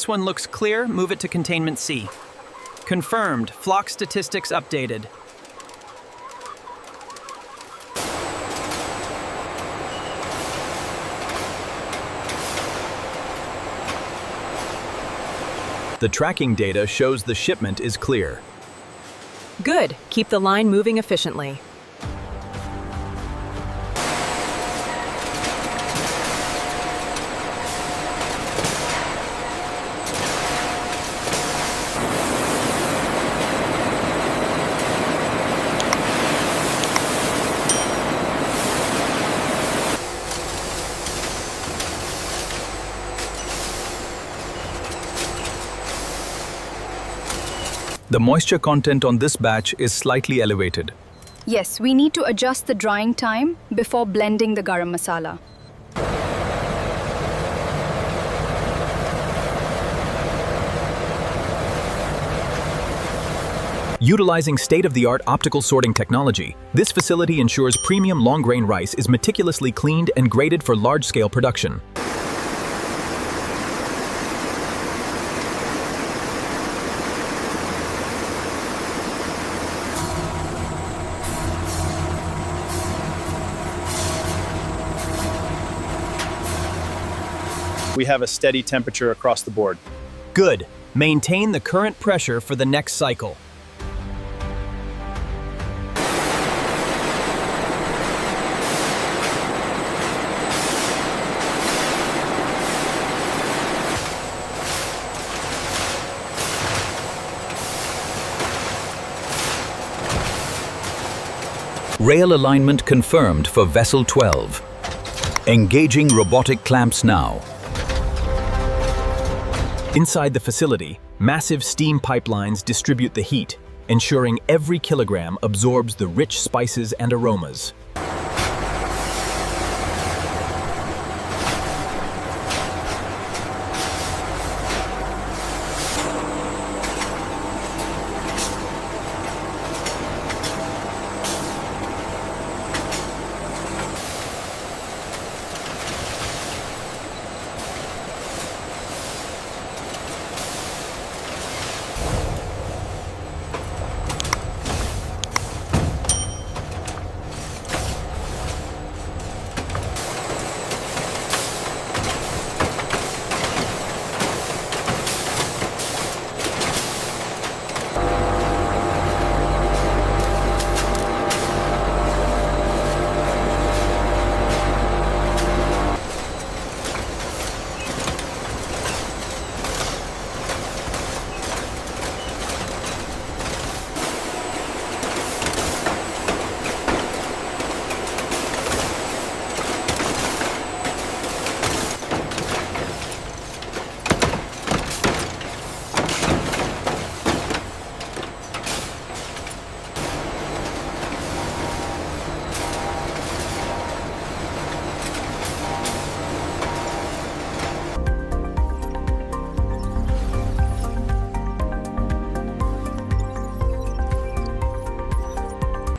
This one looks clear, move it to containment C. Confirmed, flock statistics updated. The tracking data shows the shipment is clear. Good. Keep the line moving efficiently. The moisture content on this batch is slightly elevated. Yes, we need to adjust the drying time before blending the garam masala. Utilizing state-of-the-art optical sorting technology, this facility ensures premium long-grain rice is meticulously cleaned and graded for large-scale production. We have a steady temperature across the board. Good. Maintain the current pressure for the next cycle. Rail alignment confirmed for Vessel 12. Engaging robotic clamps now. Inside the facility, massive steam pipelines distribute the heat, ensuring every kilogram absorbs the rich spices and aromas.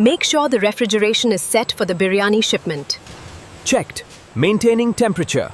Make sure the refrigeration is set for the biryani shipment. Checked. Maintaining temperature.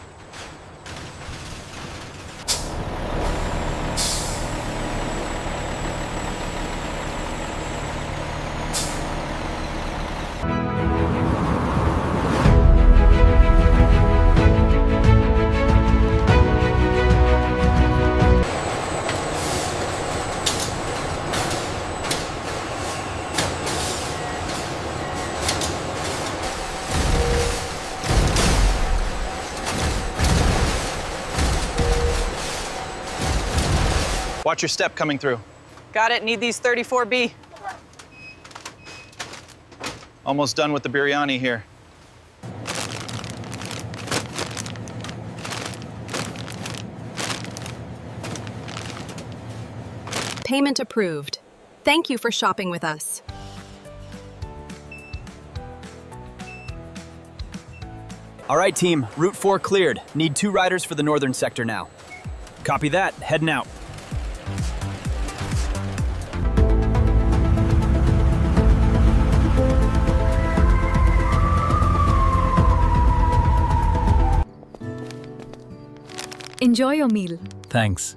Watch your step coming through. Got it, need these 34B. Almost done with the biryani here. Payment approved. Thank you for shopping with us. All right, team. Route 4 cleared. Need 2 riders for the northern sector now. Copy that. Heading out. Enjoy your meal. Thanks.